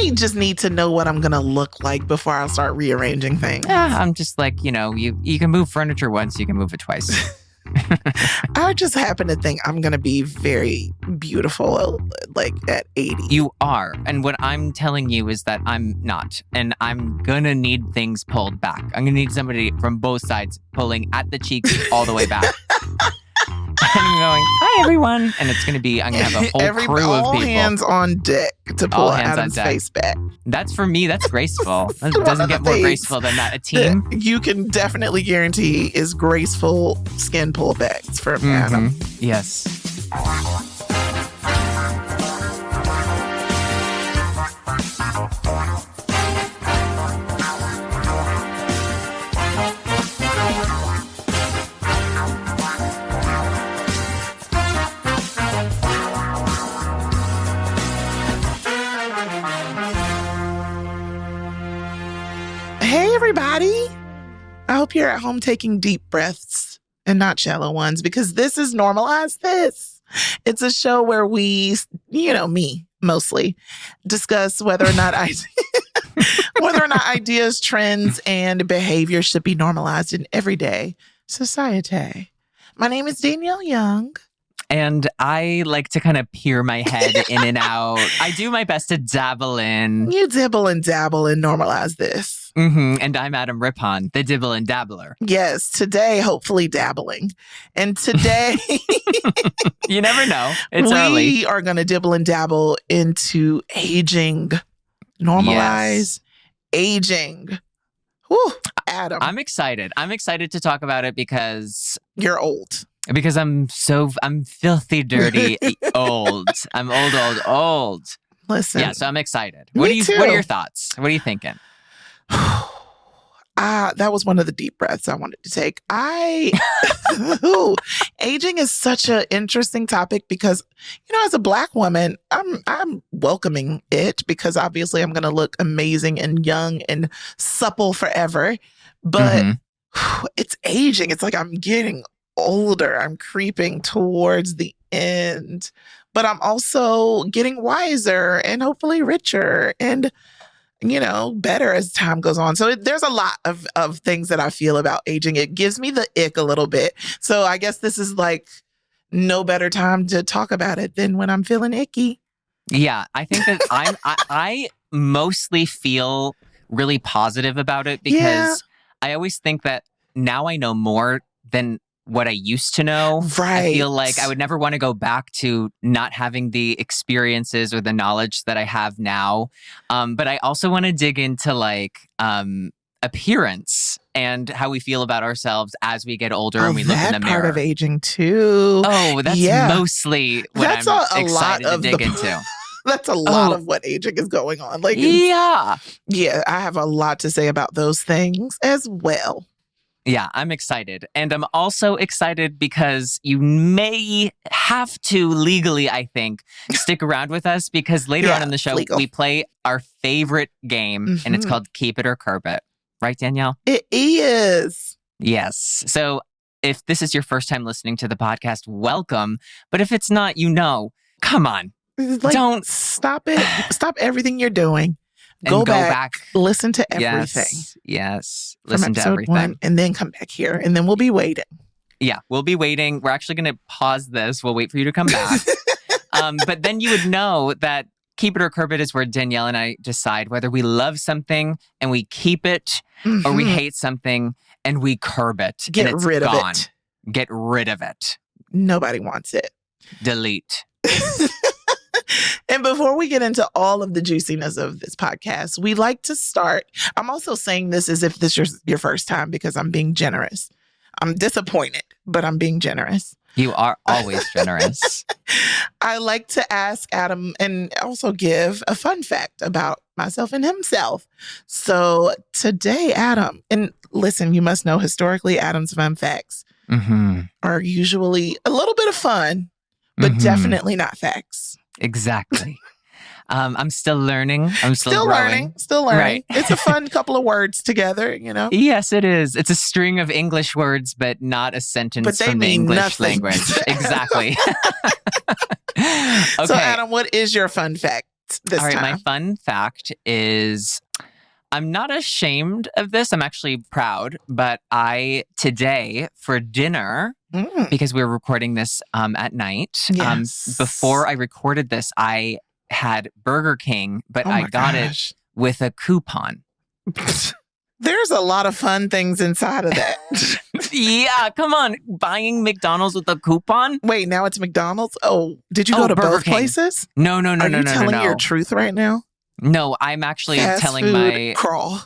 I just need to know what I'm going to look like before I start rearranging things. Yeah, I'm just like, you can move furniture once, you can move it twice. I just happen to think I'm going to be very beautiful, like at 80. You are. And what I'm telling you is that I'm not. And I'm going to need things pulled back. I'm going to need somebody from both sides pulling at the cheeks all the way back. And I'm going, hi, everyone. And it's going to be, I'm going to have a whole crew of people. All hands on deck to pull Adam's face back. That's for me. That's graceful. That doesn't get more graceful than that. A team. You can definitely guarantee is graceful skin pullbacks from Adam. Yes. Hey, everybody. I hope you're at home taking deep breaths and not shallow ones, because this is Normalize This. It's a show where we, me mostly, discuss whether or not ideas, trends, and behavior should be normalized in everyday society. My name is Danielle Young. And I like to kind of peer my head in and out. I do my best to dabble in. You dibble and dabble and normalize this. And I'm Adam Rippon, the dibble and dabbler. Yes, today, hopefully dabbling. And today... You never know. It's early. We are going to dibble and dabble into aging. Normalize aging. Whew, Adam. I'm excited. I'm excited to talk about it because... You're old. Because I'm filthy, dirty, old. I'm old. Listen. Yeah, so I'm excited. Me too. What are your thoughts? What are you thinking? That was one of the deep breaths I wanted to take. Aging is such an interesting topic because, as a Black woman, I'm welcoming it because obviously I'm going to look amazing and young and supple forever. But it's aging. It's like I'm getting older. I'm creeping towards the end, but I'm also getting wiser and hopefully richer and, better as time goes on. So there's a lot of things that I feel about aging. It gives me the ick a little bit. So I guess this is like no better time to talk about it than when I'm feeling icky. Yeah, I think that I mostly feel really positive about it because I always think that now I know more than what I used to know. Right. I feel like I would never want to go back to not having the experiences or the knowledge that I have now. But I also want to dig into appearance and how we feel about ourselves as we get older and we look in the mirror. That part of aging too. Oh, that's mostly what I'm excited to dig into. That's a lot of what aging is going on. Yeah, I have a lot to say about those things as well. Yeah, I'm excited. And I'm also excited because you may have to legally, I think, stick around with us because later on in the show, we play our favorite game and it's called Keep It or Curb It. Right, Danielle? It is. Yes. So if this is your first time listening to the podcast, welcome. But if it's not, come on. Don't stop it. Stop everything you're doing. Go back, listen to everything. Yes. Listen to everything. 1, and then come back here, and then we'll be waiting. Yeah, we'll be waiting. We're actually going to pause this. We'll wait for you to come back. But then you would know that Keep It or Curb It is where Danielle and I decide whether we love something and we keep it, or we hate something and we curb it. Get rid of it. Get rid of it. Nobody wants it. Delete. And before we get into all of the juiciness of this podcast, we like to start. I'm also saying this as if this is your first time because I'm being generous. I'm disappointed, but I'm being generous. You are always generous. I like to ask Adam and also give a fun fact about myself and himself. So today, Adam, and listen, you must know historically, Adam's fun facts are usually a little bit of fun, but definitely not facts. Exactly. I'm still learning. I'm still growing. Still learning. Right. It's a fun couple of words together, Yes, it is. It's a string of English words, but not a sentence from the English language. Exactly. Okay. So, Adam, what is your fun fact this All right, my time? fun fact is I'm not ashamed of this. I'm actually proud. But today for dinner, because we were recording this at night, Yes. before I recorded this, I had Burger King, but I got it with a coupon. There's a lot of fun things inside of that. Yeah, come on. Buying McDonald's with a coupon? Wait, now it's McDonald's? Oh, did you go to Burger both King. places? No. Are you telling your truth right now? No, I'm actually Fast telling food crawl.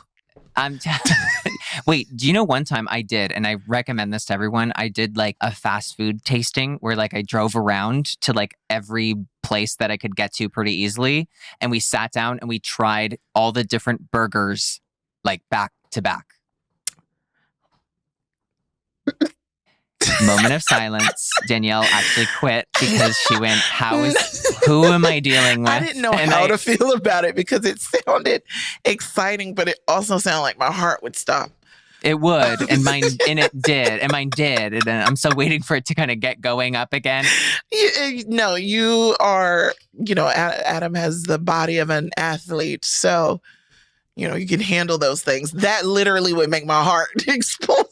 Wait, do you know one time I did, and I recommend this to everyone, I did like a fast food tasting where like I drove around to like every place that I could get to pretty easily. And we sat down and we tried all the different burgers like back to back. Moment of silence. Danielle actually quit because she went, who am I dealing with? I didn't know how to feel about it because it sounded exciting, but it also sounded like my heart would stop. It would, and mine did, and I'm still waiting for it to kind of get going up again. No, you are, Adam has the body of an athlete, so, you can handle those things. That literally would make my heart explode.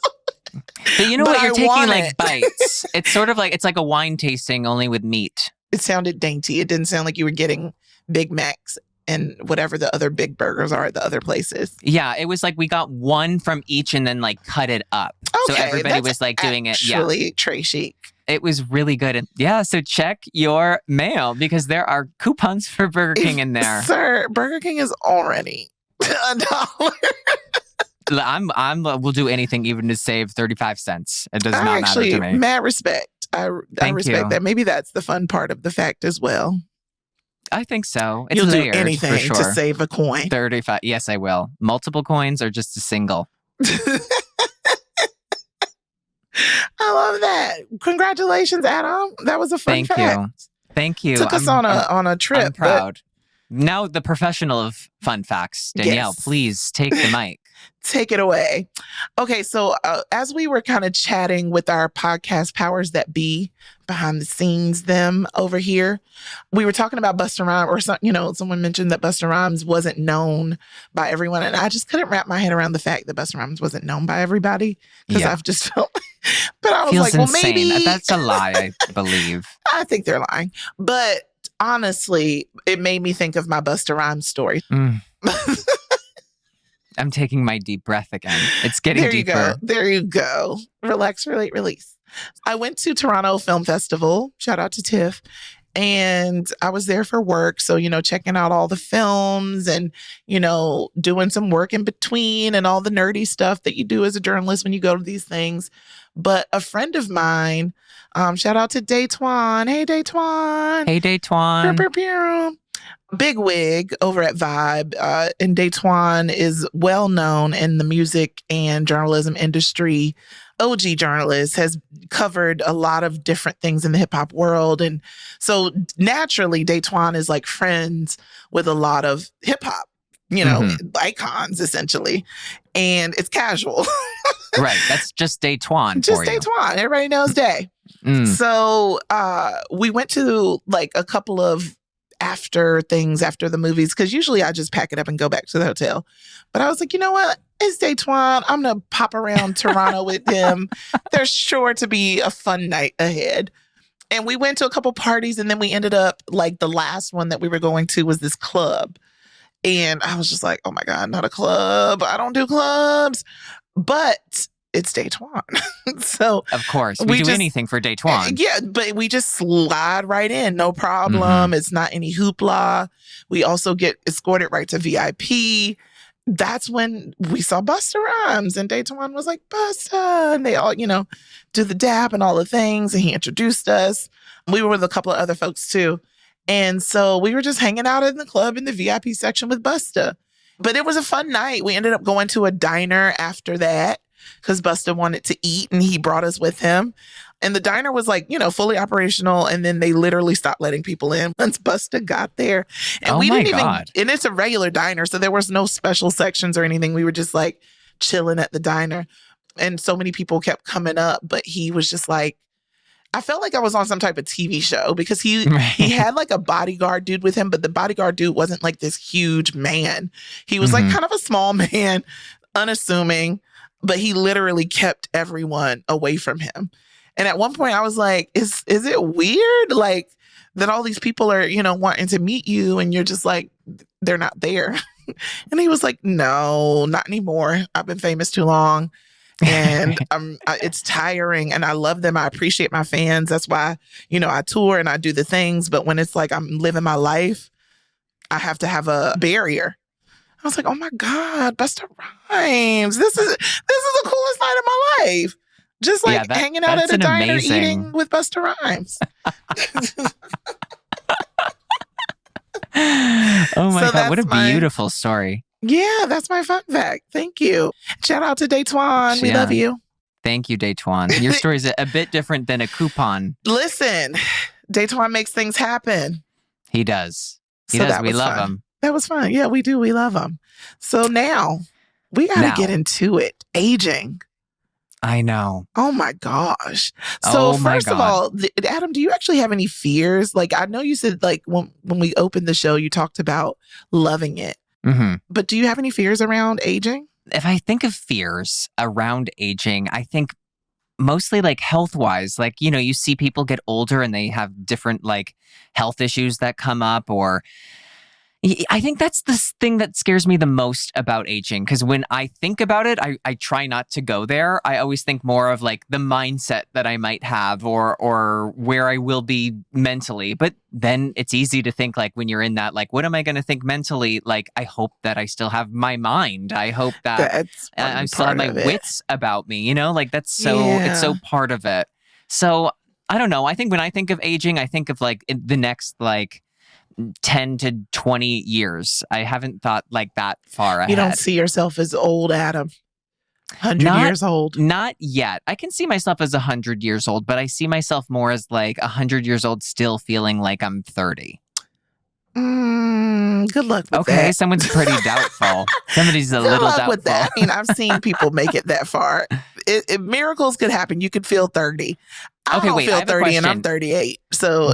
But you know what? You're taking like bites. It's sort of like, it's like a wine tasting only with meat. It sounded dainty. It didn't sound like you were getting Big Macs and whatever the other big burgers are at the other places. Yeah, it was like we got one from each and then like cut it up. Okay, so everybody was like doing it. Yeah, actually Trey chic. It was really good. And yeah, so check your mail because there are coupons for Burger King in there. Sir, Burger King is already $1. We'll do anything even to save 35 cents. It does not matter to me. Mad respect. I respect that. Maybe that's the fun part of the fact as well. I think so. It's You'll layered, do anything for sure. to save a coin. 35. Yes, I will. Multiple coins or just a single? I love that. Congratulations, Adam. That was a fun fact. Thank you. Took us on a trip. I'm proud. Now the professional of fun facts, Danielle, please take the mic. Take it away. Okay, so as we were kind of chatting with our podcast powers that be behind the scenes, them over here, we were talking about Busta Rhymes, or someone mentioned that Busta Rhymes wasn't known by everyone, and I just couldn't wrap my head around the fact that Busta Rhymes wasn't known by everybody because I've just felt. But I was Feels like, well, insane. maybe That's a lie, I believe. I think they're lying, but honestly, it made me think of my Busta Rhymes story. I'm taking my deep breath again. It's getting deeper. There you go. Relax, relate, release. I went to Toronto Film Festival. Shout out to Tiff. And I was there for work. So, checking out all the films and, doing some work in between and all the nerdy stuff that you do as a journalist when you go to these things. But a friend of mine, shout out to Daytwan. Hey, Daytwan. Hey, Daytwan. Big wig over at Vibe. And Daytwan is well known in the music and journalism industry. OG journalist, has covered a lot of different things in the hip hop world. And so naturally, Daytwan is like friends with a lot of hip hop, icons essentially. And it's casual. Right. That's just Daytwan. Just Daytwan. Everybody knows Day. So we went to like a couple of after the movies, because usually I just pack it up and go back to the hotel. But I was like, you know what? It's Daytwan. I'm going to pop around Toronto with him. There's sure to be a fun night ahead. And we went to a couple parties, and then we ended up, like, the last one that we were going to was this club. And I was just like, oh my God, not a club. I don't do clubs. But it's Daytwan. So of course, we do anything for Daytwan. Yeah, but we just slide right in, no problem. It's not any hoopla. We also get escorted right to VIP. That's when we saw Busta Rhymes, and Daytwan was like, Busta, and they all, do the dap and all the things, and he introduced us. We were with a couple of other folks too. And so we were just hanging out in the club in the VIP section with Busta. But it was a fun night. We ended up going to a diner after that because Busta wanted to eat, and he brought us with him. And the diner was like, fully operational. And then they literally stopped letting people in once Busta got there. And we didn't even, and it's a regular diner. So there was no special sections or anything. We were just like chilling at the diner. And so many people kept coming up, but he was just like, I felt like I was on some type of TV show because he Right. had like a bodyguard dude with him, but the bodyguard dude wasn't like this huge man. He was like kind of a small man, unassuming, but he literally kept everyone away from him. And at one point I was like, is it weird? Like that all these people are, wanting to meet you and you're just like, they're not there. And he was like, no, not anymore. I've been famous too long. And it's tiring and I love them. I appreciate my fans. That's why, I tour and I do the things. But when it's like I'm living my life, I have to have a barrier. I was like, oh my God, Busta Rhymes. This is the coolest night of my life. Just like hanging out at a diner eating with Busta Rhymes. Oh my God, what a beautiful story. Yeah, that's my fun fact. Thank you. Shout out to Daytwan. We love you. Thank you, Daytwan. Your story is a bit different than a coupon. Listen, Daytwan makes things happen. He does. He does. We love him. That was fun. Yeah, we do. We love him. So now we got to get into it. Aging. I know. Oh my gosh. So first of all, Adam, do you actually have any fears? Like, I know you said like when we opened the show, you talked about loving it. Mm-hmm. But do you have any fears around aging? If I think of fears around aging, I think mostly like health-wise, like, you see people get older and they have different like health issues that come up, or I think that's the thing that scares me the most about aging. Because when I think about it, I try not to go there. I always think more of like the mindset that I might have or where I will be mentally. But then it's easy to think like when you're in that, like, what am I going to think mentally? Like, I hope that I still have my mind. I hope that I still have my wits about me, like that's it's so part of it. So I don't know. I think when I think of aging, I think of like in the next like 10 to 20 years. I haven't thought like that far ahead. You don't see yourself as old, Adam. 100 years old. Not yet. I can see myself as 100 years old, but I see myself more as like 100 years old still feeling like I'm 30. Good luck with that. Okay, someone's pretty doubtful. Somebody's a little doubtful. With that. I mean, I've seen people make it that far. Miracles could happen. You could feel 30. I don't feel 30 and I'm 38. So,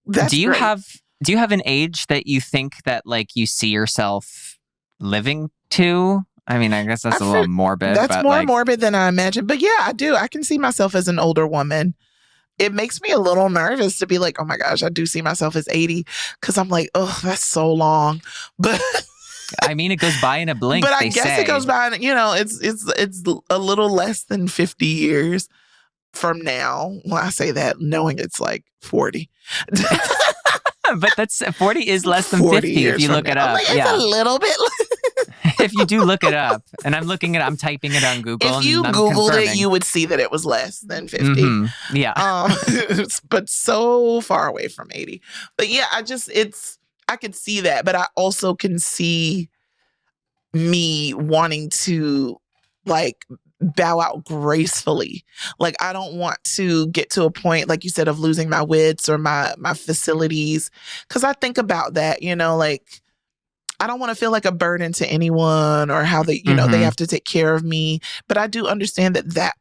that's Do you great. have an age that you think that like you see yourself living to? I mean, I guess that's a little morbid. That's more morbid than I imagined. But yeah, I do. I can see myself as an older woman. It makes me a little nervous to be like, oh my gosh, I do see myself as 80. Because I'm like, oh, that's so long. But I mean, it goes by in a blink. But I guess it goes by, it's a little less than 50 years from now. Well, I say that knowing it's like 40. But that's 40 is less than 50 if you look it up. Like, it's a little bit. If you do look it up, and I'm typing it on Google. If you Googled it, you would see that it was less than 50. Mm-hmm. Yeah. But so far away from 80. But yeah, I could see that, but I also can see me wanting to like bow out gracefully. Like, I don't want to get to a point, like you said, of losing my wits or my facilities. Because I think about that, like, I don't want to feel like a burden to anyone or how they, they have to take care of me. But I do understand that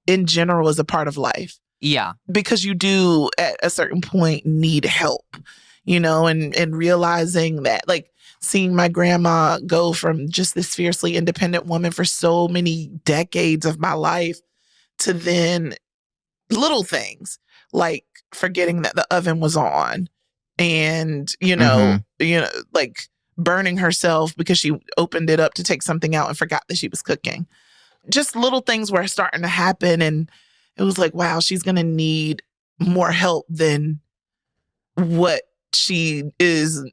in general is a part of life. Yeah. Because you do at a certain point need help, and realizing that, like, seeing my grandma go from just this fiercely independent woman for so many decades of my life to then little things like forgetting that the oven was on and, like burning herself because she opened it up to take something out and forgot that she was cooking. Just little things were starting to happen. And it was like, wow, she's going to need more help than what she has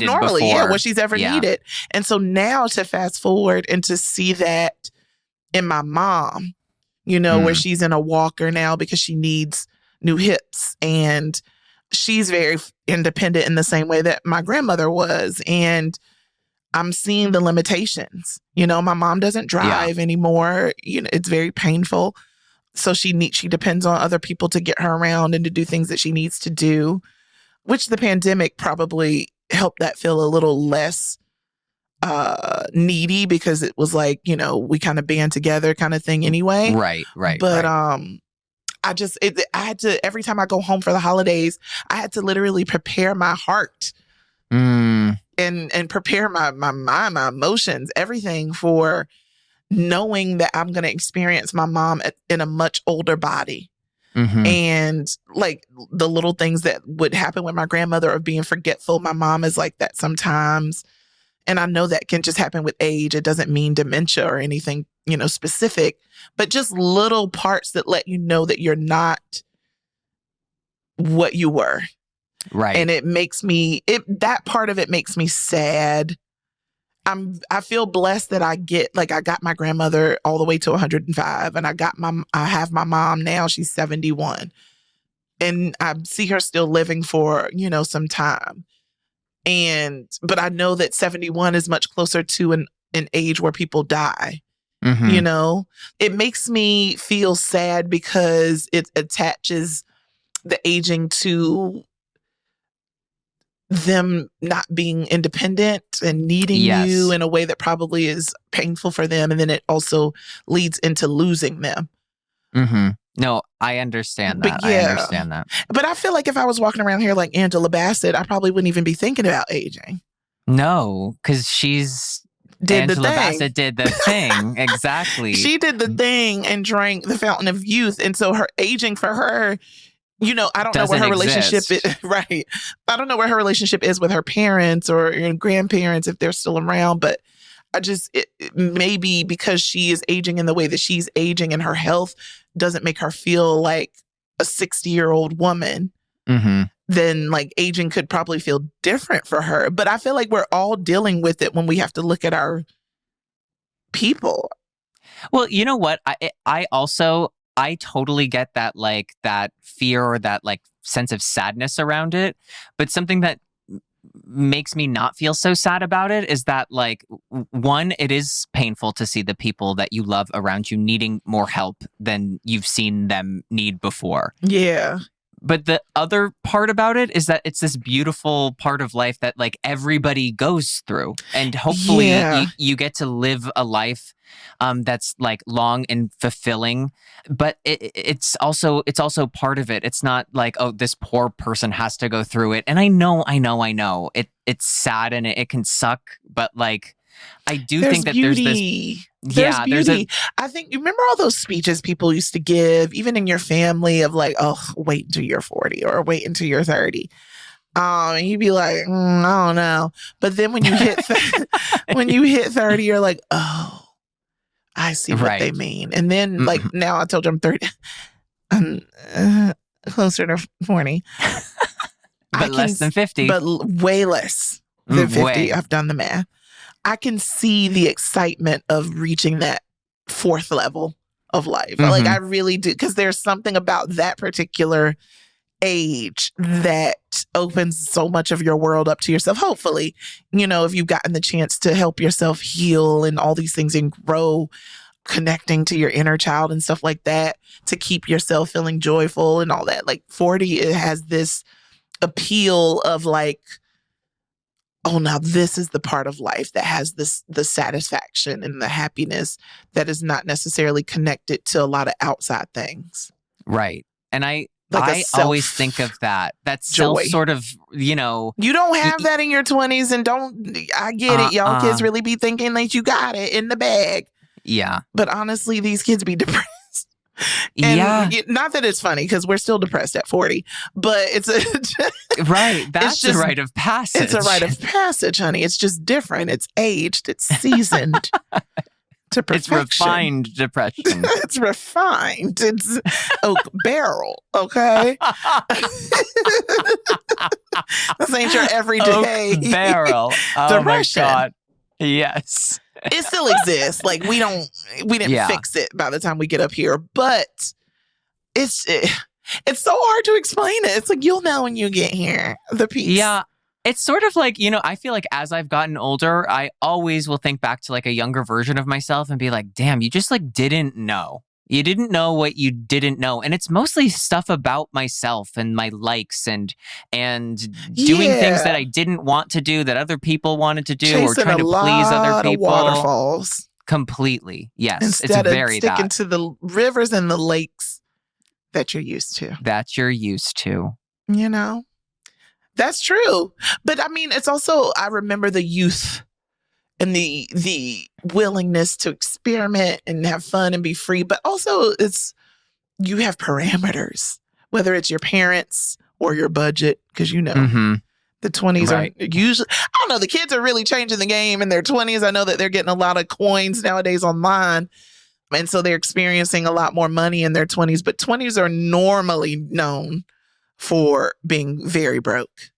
normally, before. what she's ever needed. And so now to fast forward and to see that in my mom, where she's in a walker now because she needs new hips and she's very independent in the same way that my grandmother was. And I'm seeing the limitations. My mom doesn't drive anymore. It's very painful. So she depends on other people to get her around and to do things that she needs to do, which the pandemic probably helped that feel a little less needy because it was like, we kind of band together kind of thing anyway. Right. But I had to, every time I go home for the holidays, I had to literally prepare my heart and prepare my mind, my emotions, everything for knowing that I'm going to experience my mom in a much older body. And like the little things that would happen with my grandmother of being forgetful. My mom is like that sometimes. And I know that can just happen with age. It doesn't mean dementia or anything, specific, but just little parts that let you know that you're not what you were. Right. And it makes that part of it makes me sad. I feel blessed that I got my grandmother all the way to 105, and I have my mom now. She's 71, and I see her still living for, some time. But I know that 71 is much closer to an age where people die. It makes me feel sad because it attaches the aging to them not being independent and needing you in a way that probably is painful for them. And then it also leads into losing them. No, I understand that. I understand that. But I feel like if I was walking around here like Angela Bassett, I probably wouldn't even be thinking about aging. No, because Angela Bassett did the thing. Exactly. She did the thing and drank the fountain of youth. And so her aging for her, I don't know where her relationship is. Right. I don't know where her relationship is with her parents or grandparents if they're still around. But maybe because she is aging in the way that she's aging and her health doesn't make her feel like a 60-year-old woman, then like aging could probably feel different for her. But I feel like we're all dealing with it when we have to look at our people. Well, you know what? I totally get that, like, that fear or that, like, sense of sadness around it. But something that makes me not feel so sad about it is that, like, one, it is painful to see the people that you love around you needing more help than you've seen them need before. Yeah. But the other part about it is that it's this beautiful part of life that, like, everybody goes through. And hopefully you get to live a life that's like long and fulfilling. But it's also part of it. It's not like, oh, this poor person has to go through it. And I know. It's sad and it can suck. But like, I do think that there's this... There's beauty. I think you remember all those speeches people used to give, even in your family, of like, oh, wait until you're 40 or wait until you're 30. And you'd be like, I don't know. But then when you hit 30, you're like, oh, I see what they mean. And then like now I told you I'm 30, I'm closer to 40. But less than 50. But way less than 50. I've done the math. I can see the excitement of reaching that fourth level of life. Like I really do, because there's something about that particular age that opens so much of your world up to yourself. Hopefully, if you've gotten the chance to help yourself heal and all these things and grow, connecting to your inner child and stuff like that, to keep yourself feeling joyful and all that. Like 40, it has this appeal of like, oh, now this is the part of life that has the satisfaction and the happiness that is not necessarily connected to a lot of outside things. Right. And I always think of that joy. Self sort of, You don't have that in your 20s and I get it. Y'all kids really be thinking that you got it in the bag. Yeah. But honestly, these kids be depressed. And not that it's funny because we're still depressed at 40, but it's right. That's just a rite of passage. It's a rite of passage, honey. It's just different. It's aged. It's seasoned to perfection. It's refined depression. It's refined. It's oak barrel. Okay. This ain't your everyday oak barrel. Oh depression. My God. Yes. It still exists. Like we didn't fix it by the time we get up here, but it's so hard to explain it. It's like, you'll know when you get here, the peace. Yeah. It's sort of like, I feel like as I've gotten older, I always will think back to like a younger version of myself and be like, damn, you just like didn't know. You didn't know what you didn't know. And it's mostly stuff about myself and my likes and doing things that I didn't want to do that other people wanted to do, chasing or trying to please other people. Waterfalls. Completely. Yes. Instead it's very of sticking to the rivers and the lakes that you're used to. That you're used to. You know, that's true. But I mean, it's also, I remember the youth and the willingness to experiment and have fun and be free. But also you have parameters, whether it's your parents or your budget, because Mm-hmm. the 20s Right. are usually, I don't know, the kids are really changing the game in their 20s. I know that they're getting a lot of coins nowadays online. And so they're experiencing a lot more money in their 20s. But 20s are normally known for being very broke.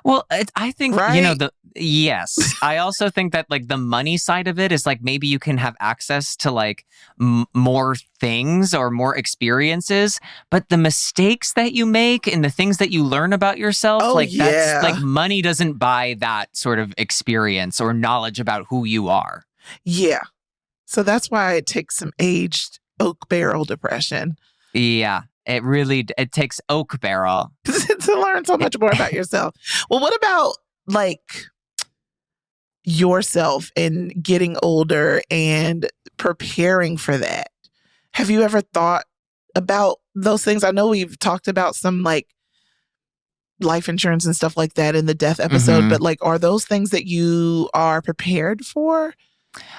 Well, I think, Right? yes. I also think that like the money side of it is like maybe you can have access to like more things or more experiences, but the mistakes that you make and the things that you learn about yourself, that's like money doesn't buy that sort of experience or knowledge about who you are. Yeah. So that's why it takes some aged oak barrel depression. Yeah. It takes oak barrel to learn so much more about yourself. Well, what about like yourself and getting older and preparing for that? Have you ever thought about those things? I know we've talked about some like life insurance and stuff like that in the death episode, Mhm. but like, are those things that you are prepared for?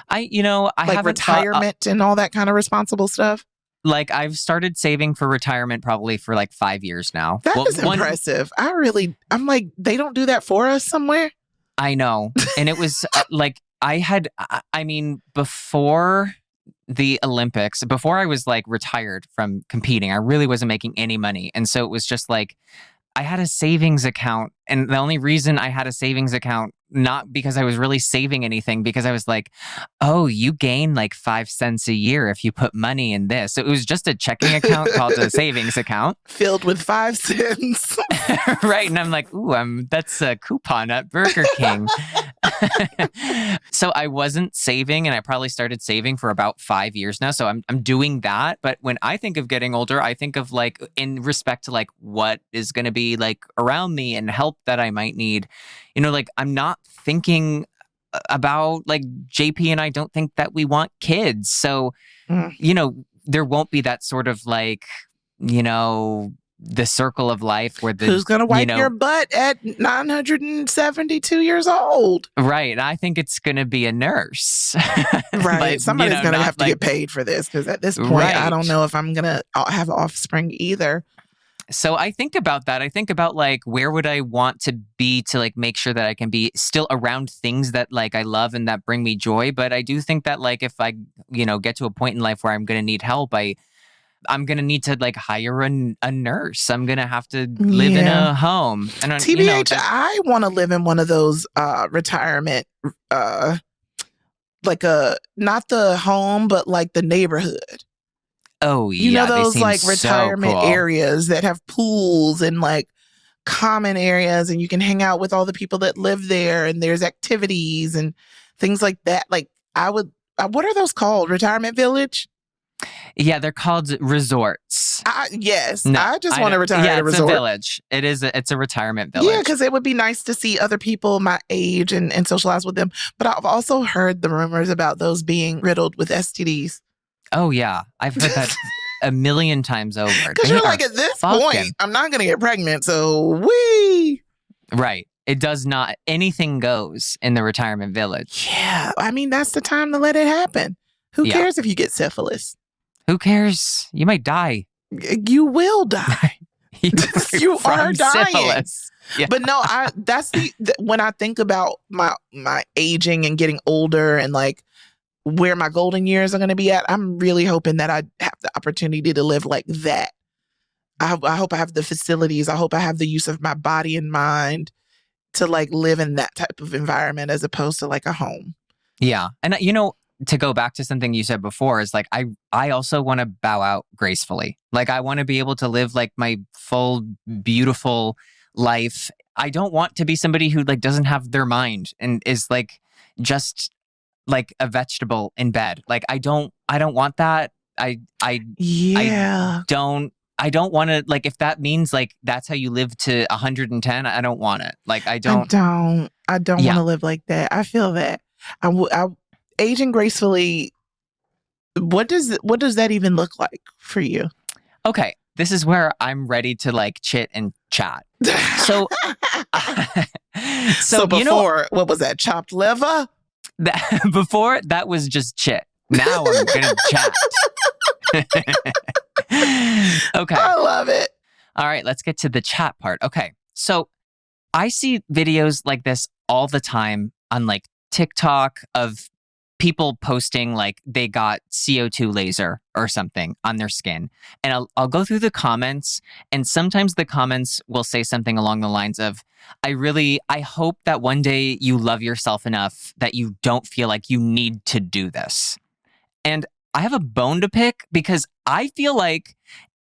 I Like haven't thought, retirement and all that kind of responsible stuff? like I've started saving for retirement probably for like 5 years now. That is impressive. I'm like, they don't do that for us somewhere? I know. And it was like I mean, before the Olympics, before I was like retired from competing, I really wasn't making any money. And so it was just like, I had a savings account. And the only reason I had a savings account, not because I was really saving anything, because I was like, oh, you gain like 5 cents a year if you put money in this. So it was just a checking account called a savings account. Filled with 5 cents. Right. And I'm like, ooh, that's a coupon at Burger King. So I wasn't saving, and I probably started saving for about 5 years now. So I'm doing that. But when I think of getting older, I think of like in respect to like what is going to be like around me and help that I might need. Like I'm not thinking about like JP and I don't think that we want kids. So, there won't be that sort of like, the circle of life where who's going to wipe your butt at 972 years old? Right. I think it's going to be a nurse. Right. Somebody's going to have to get paid for this, because at this point, Right. I don't know if I'm going to have offspring either. So I think about that. I think about like, where would I want to be to like make sure that I can be still around things that like I love and that bring me joy. But I do think that like if I, get to a point in life where I'm going to need help, I'm going to need to like hire a nurse. I'm going to have to live in a home. And TBH, I want to live in one of those retirement, like not the home, but like the neighborhood. Oh, yeah. Those like retirement so cool. areas that have pools and like common areas, and you can hang out with all the people that live there, and there's activities and things like that. Like what are those called? Retirement village? Yeah, they're called resorts. Yes. No, I just want to retire at a resort. It's a village. It's a retirement village. Yeah, because it would be nice to see other people my age and socialize with them. But I've also heard the rumors about those being riddled with STDs. Oh, yeah. I've heard that a million times over. Because you're like, at this point, I'm not going to get pregnant, so wee. Right. It does not. Anything goes in the retirement village. Yeah. I mean, that's the time to let it happen. Who cares if you get syphilis? Who cares? You might die. You will die. You are dying. Syphilis. Yeah. But no, that's when I think about my aging and getting older and like where my golden years are going to be at, I'm really hoping that I have the opportunity to live like that. I hope I have the facilities. I hope I have the use of my body and mind to like live in that type of environment as opposed to like a home. Yeah. And to go back to something you said before is like, I also want to bow out gracefully. Like I want to be able to live like my full, beautiful life. I don't want to be somebody who like doesn't have their mind and is like just like a vegetable in bed. Like I don't want that. I don't want to, like, if that means like that's how you live to 110, I don't want it. Like I don't want to live like that. I feel that. Aging gracefully, what does that even look like for you? Okay. this is where I'm ready to like chit and chat. So, so before, what was that? Chopped liver? Before, that was just chit. Now I'm gonna chat. Okay. I love it. All right, let's get to the chat part. Okay, so I see videos like this all the time on like TikTok of people posting like they got CO2 laser or something on their skin. And I'll go through the comments, and sometimes the comments will say something along the lines of, I hope that one day you love yourself enough that you don't feel like you need to do this. And I have a bone to pick because I feel like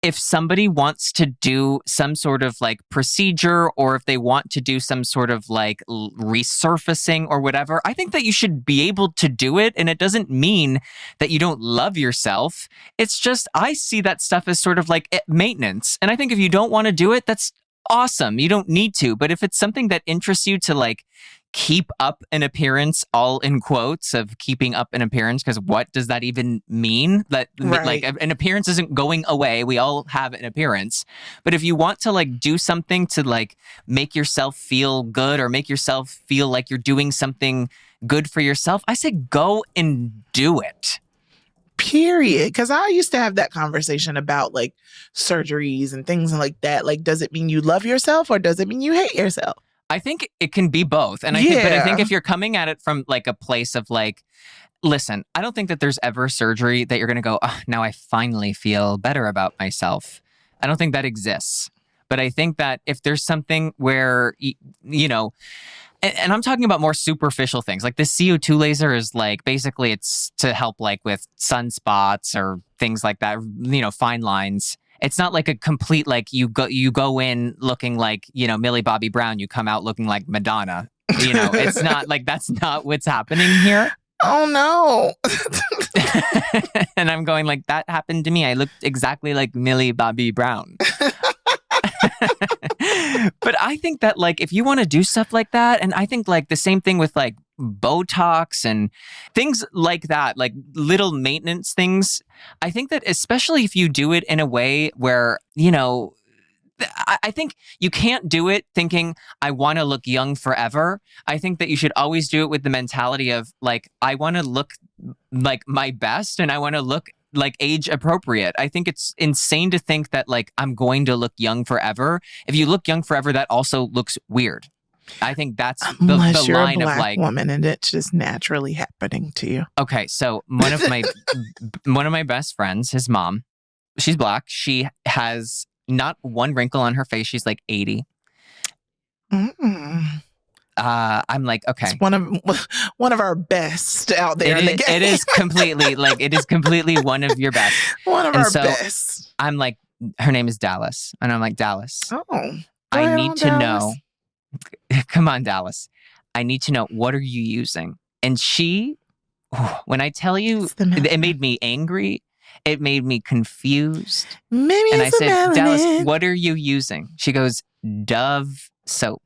if somebody wants to do some sort of like procedure, or if they want to do some sort of like resurfacing or whatever, I think that you should be able to do it. And it doesn't mean that you don't love yourself. It's just, I see that stuff as sort of like maintenance. And I think if you don't want to do it, that's awesome. You don't need to. But if it's something that interests you to like keep up an appearance, all in quotes of keeping up an appearance, because what does that even mean? That like an appearance isn't going away. We all have an appearance. But if you want to like do something to like make yourself feel good, or make yourself feel like you're doing something good for yourself, I say go and do it. Period. Because I used to have that conversation about like surgeries and things like that. Like, does it mean you love yourself, or does it mean you hate yourself? I think it can be both. And I think if you're coming at it from like a place of like, listen, I don't think that there's ever surgery that you're going to go, oh, now I finally feel better about myself. I don't think that exists. But I think that if there's something where, you know, and I'm talking about more superficial things, like the CO2 laser is like, basically it's to help like with sunspots or things like that, you know, fine lines. It's not like a complete, like you go in looking like, you know, Millie Bobby Brown, you come out looking like Madonna. You know, it's not like, that's not what's happening here. Oh no. And I'm going like, that happened to me. I looked exactly like Millie Bobby Brown. But I think that like, if you want to do stuff like that, and I think like the same thing with like Botox and things like that, like little maintenance things, I think that especially if you do it in a way where, you know, I think you can't do it thinking, I want to look young forever. I think that you should always do it with the mentality of like, I want to look like my best, and I want to look like age appropriate. I think it's insane to think that like I'm going to look young forever. If you look young forever, that also looks weird. I think that's the you're line a black of like woman and it's just naturally happening to you. Okay, so one of my best friends, his mom, she's black. She has not one wrinkle on her face. She's like 80. I'm like, okay. It's one of our best out there in the game. It is completely one of your best. One of our best. I'm like, her name is Dallas. And I'm like, Dallas. Oh. I need to know. Come on, Dallas. I need to know, what are you using? And she, when I tell you, it made me angry. It made me confused. Maybe and it's I said, melanin. Dallas, what are you using? She goes, Dove soap.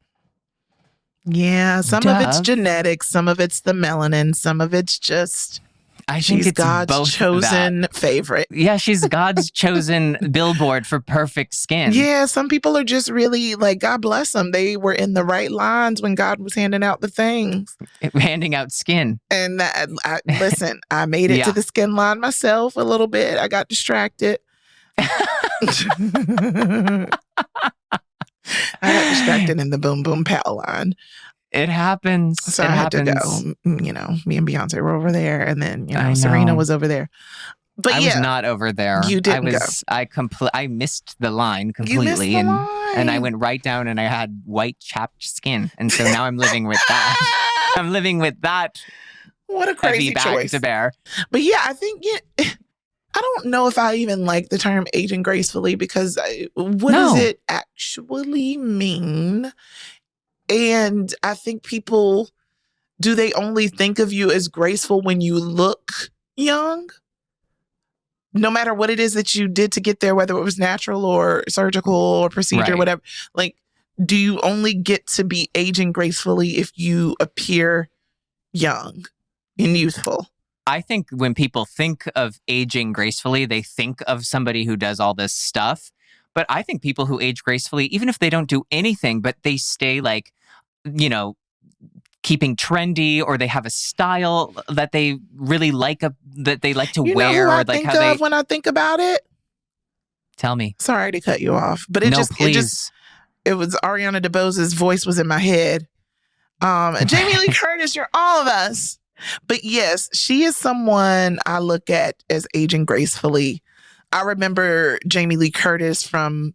Yeah, some of it's genetic, some of it's the melanin, some of it's just she's God's chosen favorite. Yeah, she's God's chosen billboard for perfect skin. Yeah, some people are just really like, God bless them. They were in the right lines when God was handing out the things. Handing out skin. And listen, I made it to the skin line myself a little bit. I got distracted. I got distracted in the boom boom pow line. It happens. So I had to go. You know, me and Beyonce were over there, and then Serena was over there. But I was not over there. You didn't go. I missed the line completely, and I went right down, and I had white chapped skin, and so now I'm living with that. I'm living with that. What a crazy choice to bear. But yeah, I think I don't know if I even like the term aging gracefully, because what does it actually mean? And I think people, do they only think of you as graceful when you look young? No matter what it is that you did to get there, whether it was natural or surgical or procedure, whatever. Like, do you only get to be aging gracefully if you appear young and youthful? I think when people think of aging gracefully, they think of somebody who does all this stuff. But I think people who age gracefully, even if they don't do anything, but they stay like, keeping trendy, or they have a style that they really like, that they like to You wear, know who I or like think how they. of when I think about it? Tell me. Sorry to cut you off, but Please. it was Ariana DeBose's voice was in my head. Jamie Lee Curtis, you're all of us. But yes, she is someone I look at as aging gracefully. I remember Jamie Lee Curtis from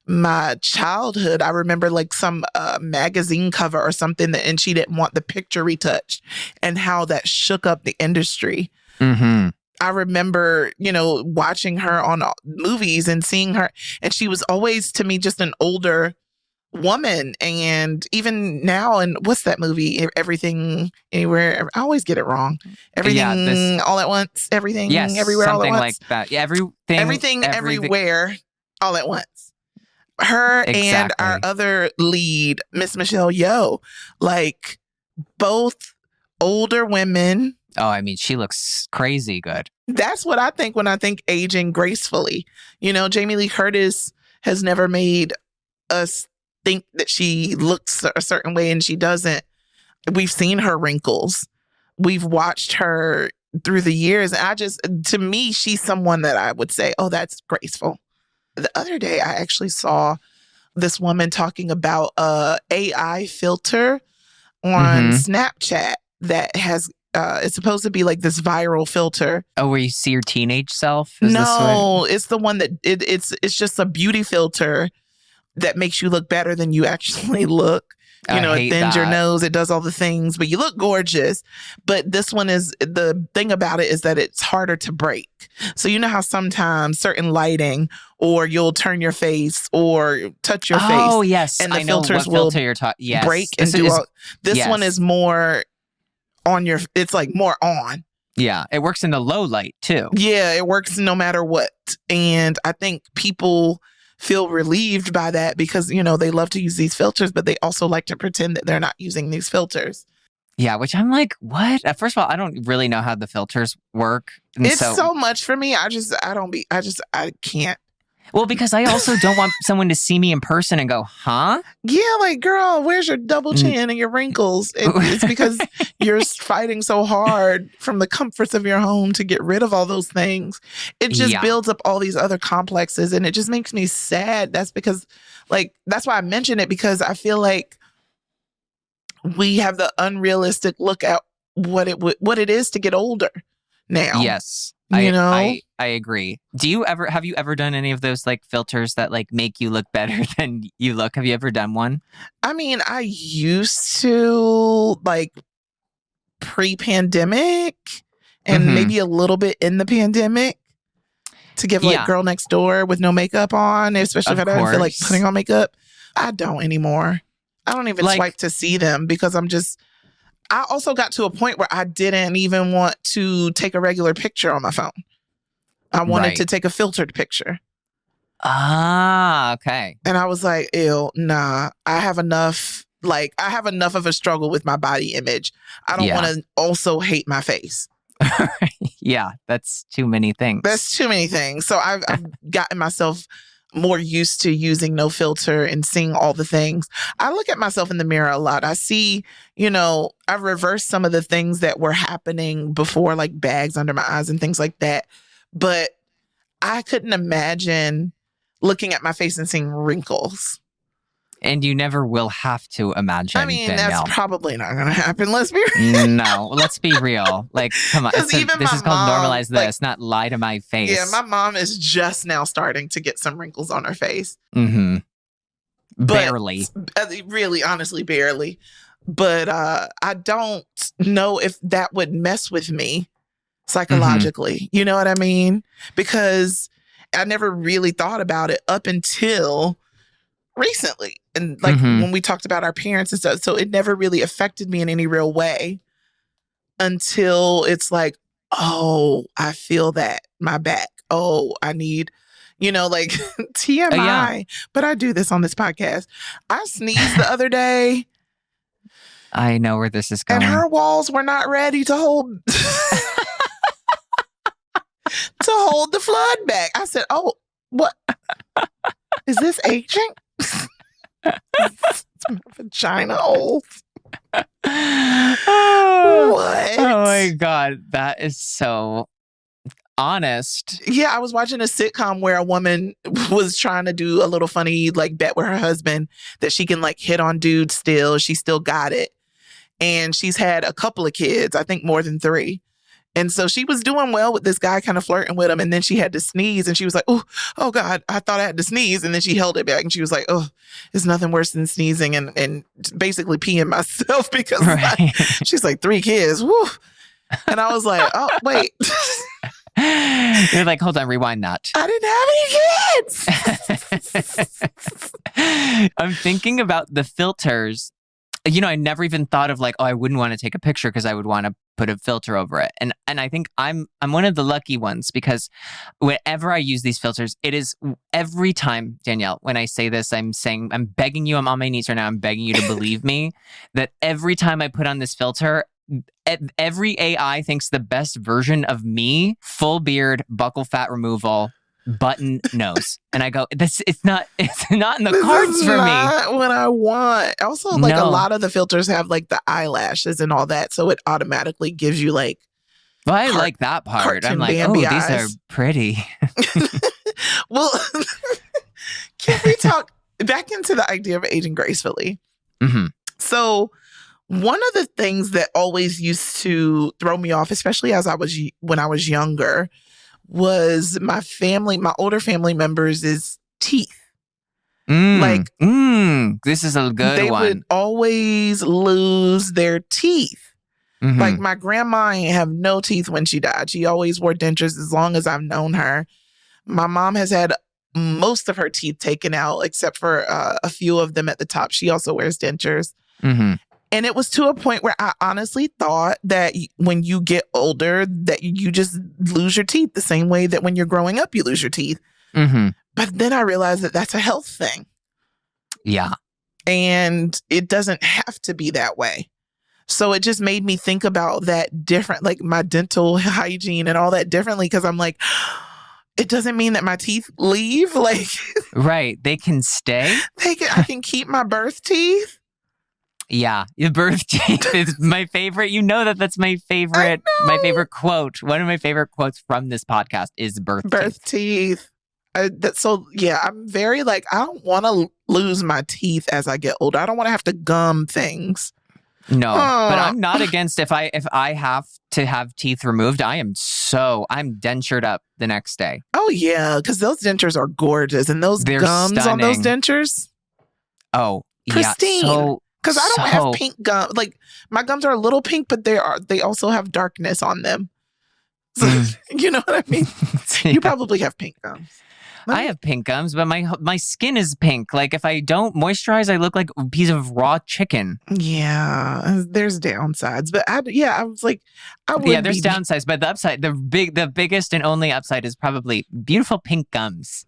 my childhood. I remember like some magazine cover or something and she didn't want the picture retouched, and how that shook up the industry. Mm-hmm. I remember, watching her on movies and seeing her, and she was always to me just an older woman. And even now, and what's that movie? Everything, Anywhere. I always get it wrong. Everything, All at Once. Everything, yes, Everywhere, All at Once. Like that. Yeah, everything, Everywhere, All at Once. Her exactly. And our other lead, Miss Michelle Yeoh, like both older women. Oh, I mean, she looks crazy good. That's what I think when I think aging gracefully. Jamie Lee Curtis has never made us think that she looks a certain way, and she doesn't. We've seen her wrinkles. We've watched her through the years. And to me, she's someone that I would say, oh, that's graceful. The other day, I actually saw this woman talking about a AI filter on Snapchat that has it's supposed to be like this viral filter. Oh, where you see your teenage self? No, it's the one that it's just a beauty filter that makes you look better than you actually look. It thins your nose, it does all the things, but you look gorgeous. But this one is, the thing about it is that it's harder to break. So you know how sometimes certain lighting, or you'll turn your face or touch your face. Oh, yes. And the I know filters what filter you're talking. Yes. break and do all. This one is more on your, it's like more on. Yeah. It works in the low light too. Yeah. It works no matter what. And I think people feel relieved by that because, they love to use these filters, but they also like to pretend that they're not using these filters. Yeah, which I'm like, what? First of all, I don't really know how the filters work. It's so much for me. I can't. Well, because I also don't want someone to see me in person and go, huh? Yeah, like, girl, where's your double chin and your wrinkles? It's because you're fighting so hard from the comforts of your home to get rid of all those things. It just builds up all these other complexes, and it just makes me sad. That's because, that's why I mention it, because I feel like we have the unrealistic look at what it is to get older now. Yes. I agree. Have you ever done any of those filters that make you look better than you look? Have you ever done one? I mean, I used to pre-pandemic and maybe a little bit in the pandemic to give girl next door with no makeup on, especially if I don't feel like putting on makeup. I don't anymore. I don't even swipe to see them because I also got to a point where I didn't even want to take a regular picture on my phone. I wanted to take a filtered picture. Ah, okay. And I was like, ew, nah, I have enough of a struggle with my body image. I don't want to also hate my face. Yeah, that's too many things. That's too many things. So I've gotten myself more used to using no filter and seeing all the things. I look at myself in the mirror a lot. I see, I've reversed some of the things that were happening before, like bags under my eyes and things like that. But I couldn't imagine looking at my face and seeing wrinkles. And you never will have to imagine. I mean, Danielle. That's probably not going to happen. Let's be real. No, let's be real. Come on. This is called Normalize This, not lie to my face. Yeah, my mom is just now starting to get some wrinkles on her face. Mm-hmm. Barely. Really, honestly, barely. But I don't know if that would mess with me psychologically. Mm-hmm. You know what I mean? Because I never really thought about it up until recently. And when we talked about our parents and stuff. So it never really affected me in any real way until it's like, oh, I feel that. My back. Oh, I need, TMI. Yeah. But I do this on this podcast. I sneezed the other day. I know where this is going. And her walls were not ready to hold to hold the flood back. I said, oh, what? Is this aging? Is my vagina old? What? Oh my God. That is so honest. Yeah, I was watching a sitcom where a woman was trying to do a little funny like bet with her husband that she can like hit on dudes still. She still got it. And she's had a couple of kids, I think more than 3. And so she was doing well with this guy kind of flirting with him. And then she had to sneeze and she was like, oh God, I thought I had to sneeze. And then she held it back and she was like, oh, it's nothing worse than sneezing and basically peeing myself because she's like 3 kids. Woo. And I was like, oh, wait. You're like, hold on, rewind that. I didn't have any kids. I'm thinking about the filters. You know, I never even thought of like, oh, I wouldn't want to take a picture because I would want to put a filter over it. And I think I'm one of the lucky ones because whenever I use these filters, it is every time, Danielle, when I say this, I'm begging you, I'm on my knees right now, I'm begging you to believe me that every time I put on this filter, every AI thinks the best version of me, full beard, buccal fat removal, button nose. And I go, it's not in the cards for me. Not what I want. Also, like a lot of the filters have like the eyelashes and all that. So it automatically gives you like. Well, I like that part. I'm like, oh, these are pretty. Well, can we talk back into the idea of aging gracefully? Mm-hmm. So one of the things that always used to throw me off, especially when I was younger, was my older family members' teeth. This is a good they one. They would always lose their teeth. Mm-hmm. Like my grandma ain't have no teeth when she died. She always wore dentures as long as I've known her. My mom has had most of her teeth taken out, except for a few of them at the top. She also wears dentures. Mm-hmm. And it was to a point where I honestly thought that when you get older, that you just lose your teeth the same way that when you're growing up, you lose your teeth. Mm-hmm. But then I realized that that's a health thing. Yeah. And it doesn't have to be that way. So it just made me think about that different, like my dental hygiene and all that differently. Because I'm like, it doesn't mean that my teeth leave. Like, right. They can stay. I can keep my birth teeth. Yeah, your birth teeth is my favorite. You know that's my favorite. My favorite quote. One of my favorite quotes from this podcast is birth teeth. I'm very like, I don't want to lose my teeth as I get older. I don't want to have to gum things. No, but I'm not against if I have to have teeth removed. I'm dentured up the next day. Oh yeah, because those dentures are gorgeous, and they're gums stunning. On those dentures. Oh, pristine. Yeah, because I don't have pink gum. Like my gums are a little pink, but they also have darkness on them. So, you know what I mean? Yeah. You probably have pink gums. I have pink gums, but my skin is pink. Like if I don't moisturize, I look like a piece of raw chicken. Yeah, there's downsides, but I was like, there's downsides, but the upside, the biggest and only upside is probably beautiful pink gums.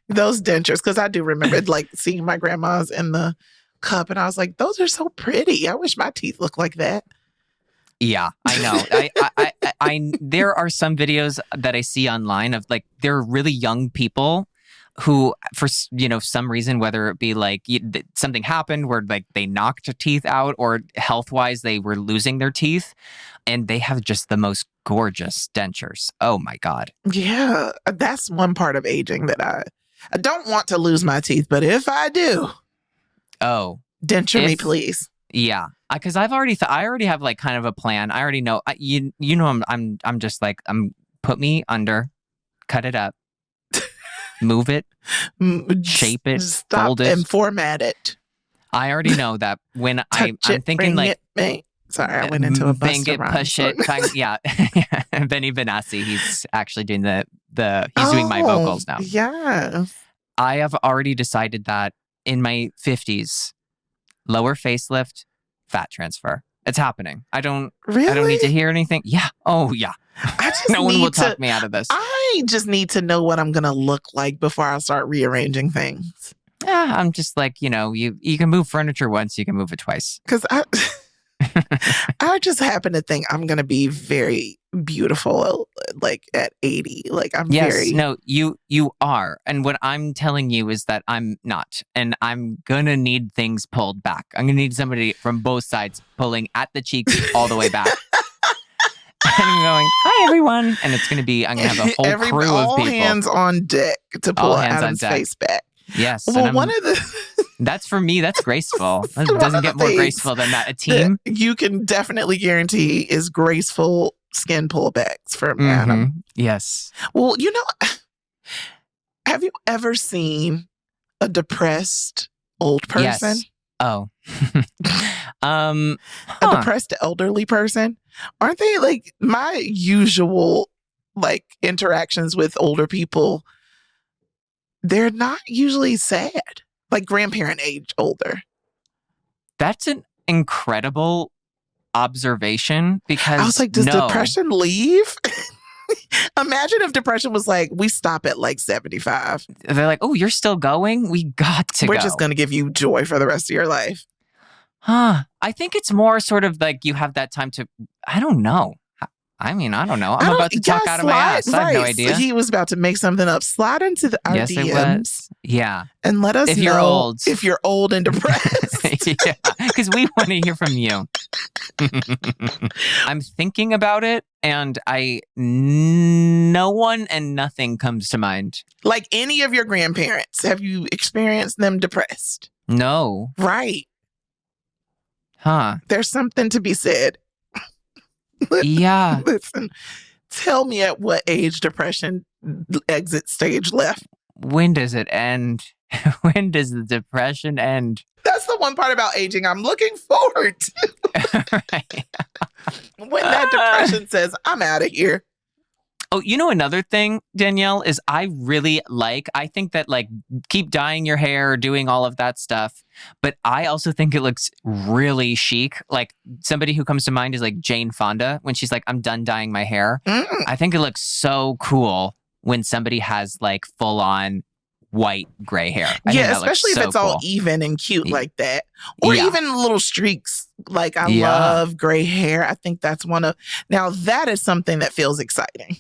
Those dentures, because I do remember like seeing my grandma's in the cup, and I was like, those are so pretty. I wish my teeth looked like that. Yeah, I know. I there are some videos that I see online of like there are really young people who, for some reason, whether it be like something happened where like they knocked teeth out or health wise they were losing their teeth, and they have just the most gorgeous dentures. Oh my God! Yeah, that's one part of aging that I don't want to lose my teeth, but if I do, denture me, please. Yeah, because I already have like kind of a plan. I already know. I'm just like put me under, cut it up, move it, shape it, fold it, and format it. I already know that when I'm thinking like. Sorry, I went into a bang it, push it. Yeah, Benny Benassi. He's actually doing he's doing my vocals now. Yeah, I have already decided that in my 50s. Lower facelift, fat transfer. It's happening. I don't need to hear anything. Yeah. Oh, yeah. No one will talk me out of this. I just need to know what I'm going to look like before I start rearranging things. Yeah, I'm just like, you can move furniture once, you can move it twice. Because I just happen to think I'm going to be very beautiful, like at 80. Like I'm very. No, you are. And what I'm telling you is that I'm not. And I'm going to need things pulled back. I'm going to need somebody from both sides pulling at the cheeks all the way back. And I'm going, hi, everyone. And it's going to be, I'm going to have a whole crew of people. All hands on deck to pull Adam's face back. Yes. Well, one of the... That's for me, that's graceful. It doesn't get more graceful than that. A team? You can definitely guarantee is graceful skin pullbacks from Adam. Yes. Well, you know, have you ever seen a depressed old person? Yes. Oh. A depressed elderly person? Aren't they like my usual like interactions with older people? They're not usually sad. Like grandparent age older. That's an incredible observation because I was like, does depression leave? Imagine if depression was like, we stop at like 75. They're like, oh, you're still going? We got to go. We're just going to give you joy for the rest of your life. I think it's more sort of like you have that time to, I don't know. I mean, I don't know. I'm about to talk out of my ass. I have no idea. He was about to make something up. Slide into our DMs. Yeah. And let us know if you're old and depressed. Yeah, because we want to hear from you. I'm thinking about it, and no one and nothing comes to mind. Like any of your grandparents, have you experienced them depressed? No. Right. Huh. There's something to be said. Yeah. Listen, tell me at what age depression exit stage left. When does it end? When does the depression end? That's the one part about aging I'm looking forward to. Right. When that depression says, I'm out of here. Oh, you know, another thing, Danielle, is I think that like keep dyeing your hair, doing all of that stuff. But I also think it looks really chic. Like somebody who comes to mind is like Jane Fonda when she's like, I'm done dyeing my hair. I think it looks so cool when somebody has like full on white gray hair. Yeah, especially if it's all even and cute like that. Or even little streaks. Like I love gray hair. I think that's now that is something that feels exciting.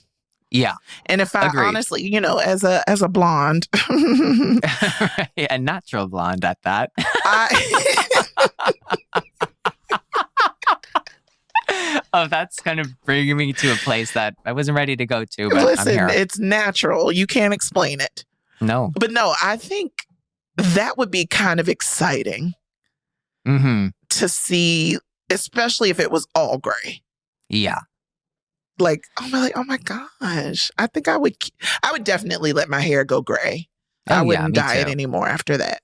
Yeah. And if I honestly, you know, as a blonde. A natural blonde at that. Oh, that's kind of bringing me to a place that I wasn't ready to go to, but listen, I'm here. It's natural. You can't explain it. No. But no, I think that would be kind of exciting to see, especially if it was all gray. Yeah. Like, oh my gosh. I think I would definitely let my hair go gray. I wouldn't dye it anymore after that.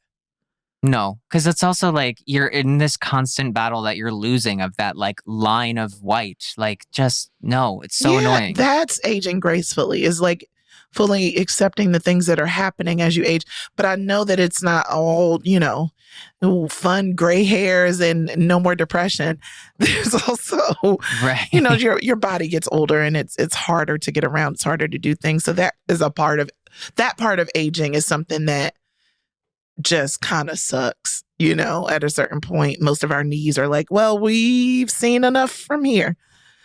No, because it's also like you're in this constant battle that you're losing of that like line of white. Like, just no, it's so annoying. That's aging gracefully, is like fully accepting the things that are happening as you age. But I know that it's not all, you know, fun gray hairs and no more depression. There's also, you know, your body gets older and it's harder to get around. It's harder to do things. So that is part of aging is something that just kind of sucks, you know, at a certain point. Most of our knees are like, well, we've seen enough from here.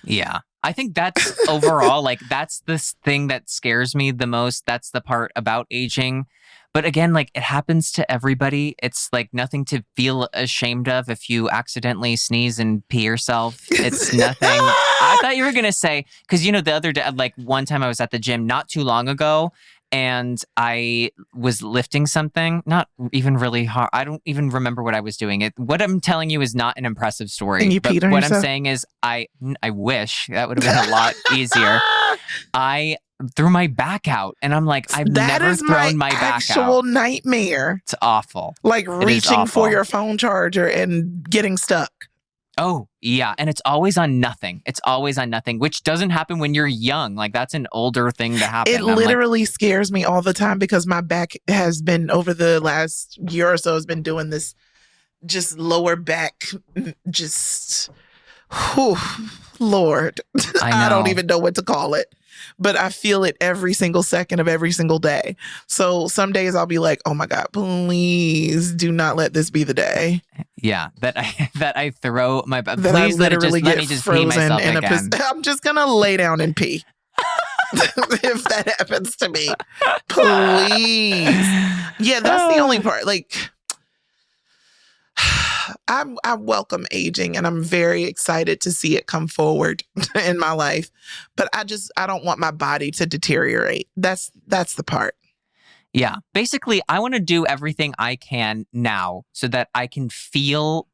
Yeah. I think that's overall, like, that's this thing that scares me the most. That's the part about aging. But again, like, it happens to everybody. It's like nothing to feel ashamed of if you accidentally sneeze and pee yourself. It's nothing. I thought you were going to say, because, you know, the other day, like one time I was at the gym not too long ago, and I was lifting something, not even really hard. I don't even remember what I was doing. What I'm telling you is not an impressive story. And you peed on yourself? I'm saying is I wish that would have been a lot easier. I threw my back out, and I'm like, I've never thrown my back out. That is my actual nightmare. It's awful. Like reaching for your phone charger and getting stuck. Oh, yeah. And it's always on nothing. It's always on nothing, which doesn't happen when you're young. Like, that's an older thing to happen. It literally scares me all the time because my back has been, over the last year or so, has been doing this just lower back, just, whew, Lord. I don't even know what to call it. but I feel it every single second of every single day. So some days I'll be like, oh my God, please do not let this be the day. Yeah, that I throw my That please I let literally me get just pee frozen myself in again. I'm just going to lay down and pee. If that happens to me, please. Yeah, that's the only part. Like, I welcome aging and I'm very excited to see it come forward in my life. But I don't want my body to deteriorate. That's the part. Yeah. Basically, I want to do everything I can now so that I can feel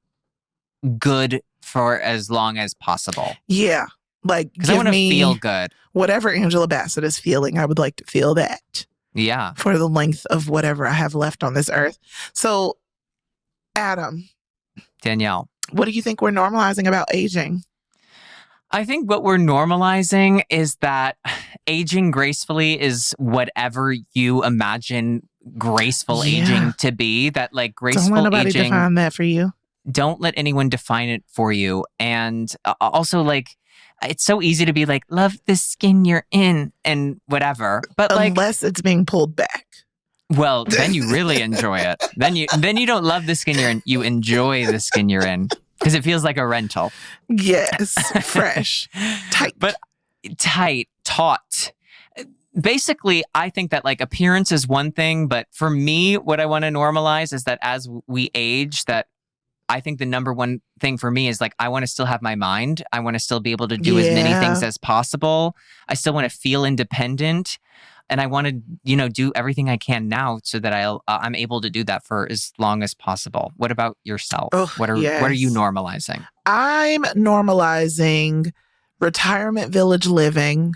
good for as long as possible. Yeah. Like, because I want to feel good. Whatever Angela Bassett is feeling, I would like to feel that. Yeah. For the length of whatever I have left on this earth. So, Adam. Danielle. What do you think we're normalizing about aging? I think what we're normalizing is that aging gracefully is whatever you imagine graceful aging to be. That like graceful aging. Don't let nobody aging, define that for you. Don't let anyone define it for you. And also like, it's so easy to be like, love the skin you're in and whatever. But unless it's being pulled back. Well, then you really enjoy it. Then you don't love the skin you're in. You enjoy the skin you're in because it feels like a rental. Yes, fresh, tight. But tight, taut. Basically, I think that like appearance is one thing, but for me, what I want to normalize is that as we age, that I think the number one thing for me is like, I want to still have my mind. I want to still be able to do as many things as possible. I still want to feel independent. And I want to, do everything I can now so that I'm able to do that for as long as possible. What about yourself? What are you normalizing? I'm normalizing retirement village living.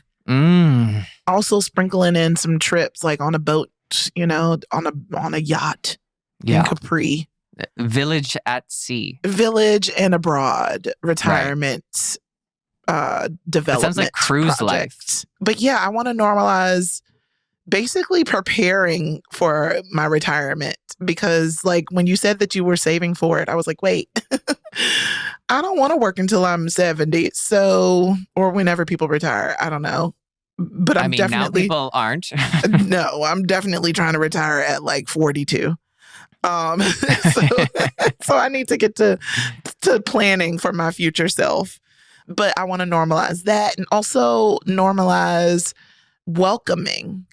Also sprinkling in some trips like on a boat, on a yacht in Capri. Village at sea. Village and abroad. Retirement development. That sounds like cruise project. Life. But yeah, I want to normalize basically preparing for my retirement because like when you said that you were saving for it, I was like, wait, I don't want to work until I'm 70. So, or whenever people retire, I don't know. But definitely, now people aren't. No, I'm definitely trying to retire at like 42. So I need to get to planning for my future self. But I want to normalize that and also normalize welcoming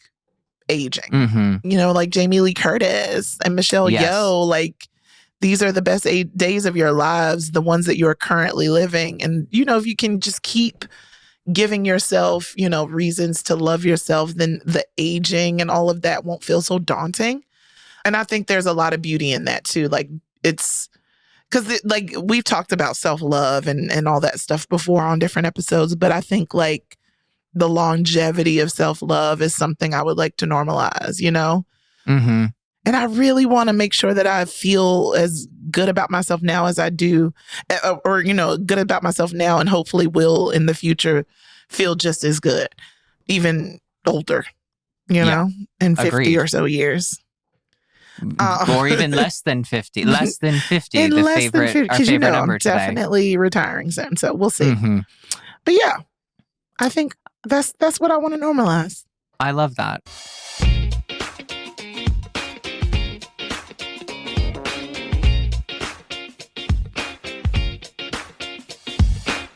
aging. Mm-hmm. Like Jamie Lee Curtis and Michelle Yeoh, like these are the best days of your lives, the ones that you're currently living. And, if you can just keep giving yourself, reasons to love yourself, then the aging and all of that won't feel so daunting. And I think there's a lot of beauty in that too. Like it's because like we've talked about self-love and all that stuff before on different episodes. But I think like the longevity of self-love is something I would like to normalize, Mm-hmm. And I really want to make sure that I feel as good about myself now as I do, or, good about myself now and hopefully will in the future feel just as good, even older, in 50 Agreed. or so years. Or even less than 50. Less than 50, our favorite number I'm today. Definitely retiring soon, so we'll see. Mm-hmm. But yeah, I think that's what I want to normalize. I love that.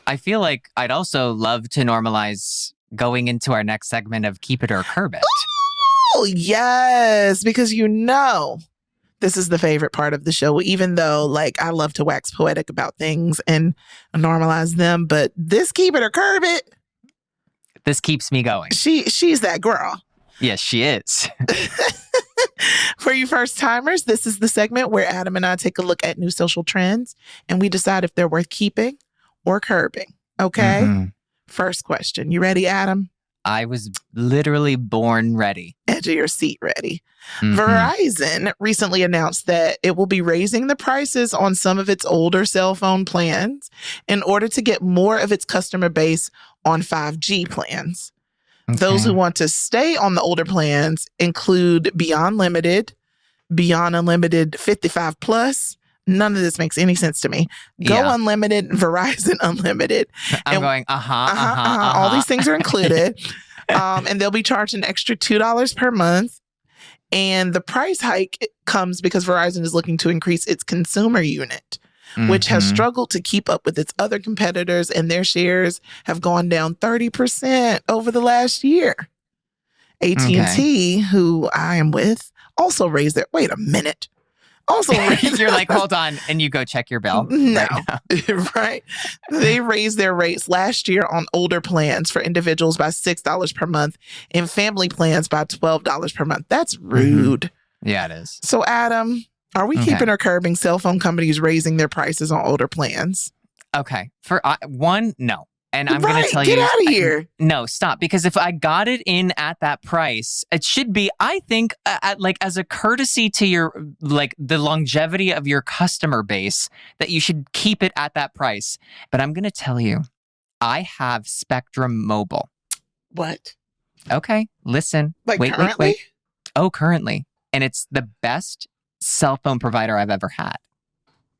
I feel like I'd also love to normalize going into our next segment of Keep It or Curb It. Oh, yes, because this is the favorite part of the show, even though like I love to wax poetic about things and normalize them. But this Keep It or Curb It. This keeps me going. She's that girl. Yes, she is. For you first timers, this is the segment where Adam and I take a look at new social trends and we decide if they're worth keeping or curbing. Okay? Mm-hmm. First question. You ready, Adam? I was literally born ready. Edge of your seat ready. Mm-hmm. Verizon recently announced that it will be raising the prices on some of its older cell phone plans in order to get more of its customer base on 5G plans. Okay. Those who want to stay on the older plans include Beyond Limited, Beyond Unlimited 55 Plus. None of this makes any sense to me. Go Unlimited, Verizon Unlimited. I'm going, all these things are included. And they'll be charged an extra $2 per month. And the price hike comes because Verizon is looking to increase its consumer unit, which has struggled to keep up with its other competitors, and their shares have gone down 30% over the last year. AT&T, who I am with, also raised their... Wait a minute. Also raised... You're like, hold on, and you go check your bill. No. Right. Right. They raised their rates last year on older plans for individuals by $6 per month and family plans by $12 per month. That's rude. Yeah, it is. So, Adam, are we keeping or curbing cell phone companies raising their prices on older plans? Okay. For one, no. And I'm going to tell you... Get out of here. No, stop. Because if I got it in at that price, it should be, I think, as a courtesy to your, the longevity of your customer base, that you should keep it at that price. But I'm going to tell you, I have Spectrum Mobile. What? Okay, listen. Wait. Oh, currently. And it's the best cell phone provider I've ever had.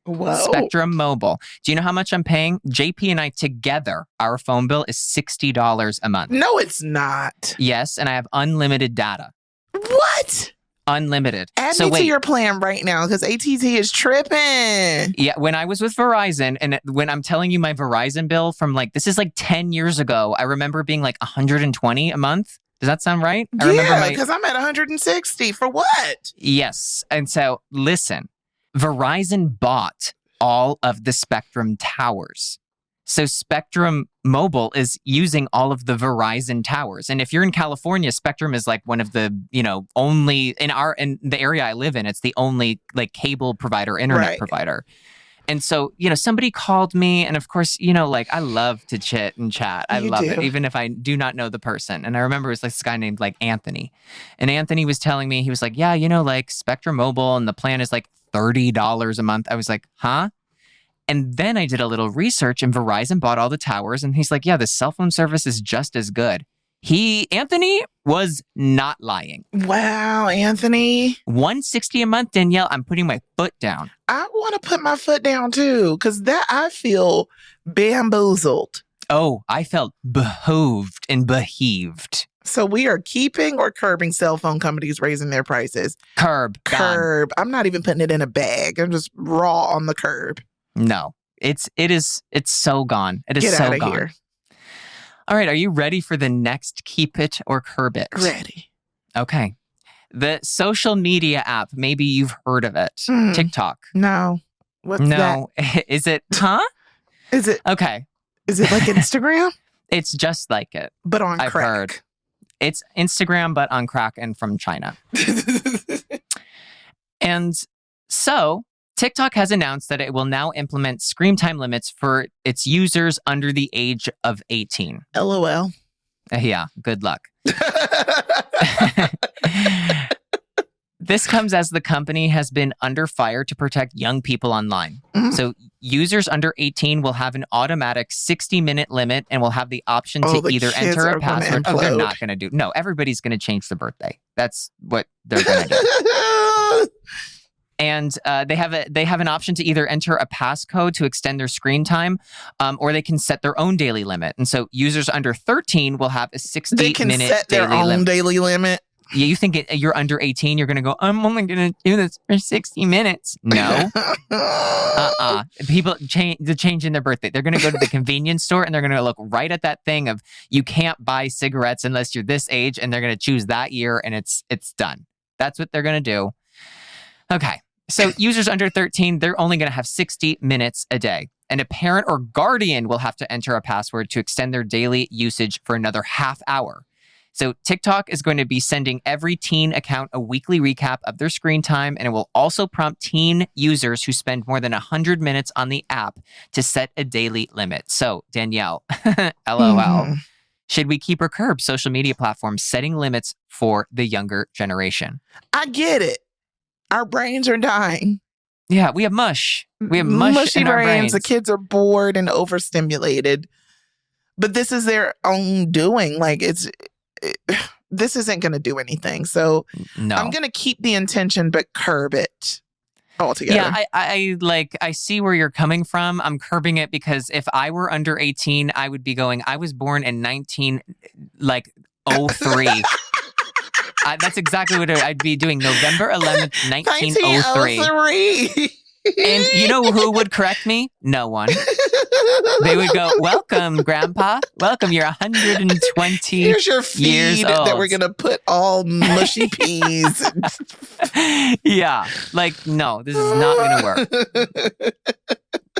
Whoa. Spectrum Mobile. Do you know how much I'm paying? JP and I together, our phone bill is $60 a month. No, it's not. Yes, and I have unlimited data. What? Unlimited. Add me to your plan right now because AT&T is tripping. Yeah, when I was with Verizon, and when I'm telling you my Verizon bill from this is 10 years ago, I remember being $120 a month. Does that sound right? Yeah, because I'm at 160. For what? Yes. And so, listen. Verizon bought all of the Spectrum towers. So Spectrum Mobile is using all of the Verizon towers. And if you're in California, Spectrum is one of the, only in the area I live in, it's the only cable provider, internet provider. And so, somebody called me, and of course, I love to chit and chat. I love it, even if I do not know the person. And I remember it was this guy named Anthony. And Anthony was telling me, he was like, yeah, Spectrum Mobile, and the plan is $30 a month. I was like, huh? And then I did a little research, and Verizon bought all the towers, and he's like, yeah, the cell phone service is just as good. Anthony was not lying. Wow, Anthony. $160 a month, Danielle. I'm putting my foot down. I want to put my foot down too, because I feel bamboozled. Oh, I felt behoved and beheaved. So we are keeping or curbing cell phone companies raising their prices? Curb. Curb. I'm not even putting it in a bag. I'm just raw on the curb. No, it's so gone. It is Get so out of gone. Here. All right, are you ready for the next keep it or curb it? Ready. Okay. The social media app, maybe you've heard of it. TikTok. No. What's that? Is it, huh? Is it? Okay. Is it like Instagram? It's just like it. But on I've crack. Heard. It's Instagram, but on crack and from China. And so TikTok has announced that it will now implement screen time limits for its users under the age of 18. LOL. Yeah, good luck. This comes as the company has been under fire to protect young people online. So users under 18 will have an automatic 60-minute limit and will have the option to either enter a password. Oh, they're not going to do. No, everybody's going to change the birthday. That's what they're going to do. And they have an option to either enter a passcode to extend their screen time, or they can set their own daily limit. And so users under 13 will have a 60-minute daily limit. They can set their own daily limit. Yeah, you think you're under 18, you're going to go, I'm only going to do this for 60 minutes. No. People changing their birthday. They're going to go to the convenience store and they're going to look right at that thing of you can't buy cigarettes unless you're this age, and they're going to choose that year, and it's done. That's what they're going to do. Okay. So users under 13, they're only going to have 60 minutes a day. And a parent or guardian will have to enter a password to extend their daily usage for another half hour. So TikTok is going to be sending every teen account a weekly recap of their screen time, and it will also prompt teen users who spend more than 100 minutes on the app to set a daily limit. So, Danielle, LOL, should we keep or curb social media platforms setting limits for the younger generation? I get it. Our brains are dying. Yeah, we have mush. We have mushy in our brains. The kids are bored and overstimulated. But this is their own doing. This isn't going to do anything. So no. I'm going to keep the intention, but curb it altogether. Yeah, I see where you're coming from. I'm curbing it because if I were under 18, I would be going, I was born in 19, 1903. That's exactly what I'd be doing. November 11th, 1903. 1903. And you know who would correct me? No one. They would go, welcome, Grandpa. Welcome, you're 120 Here's your feed years old. that we're going to put all mushy peas. Yeah. Like, no, this is not going to work.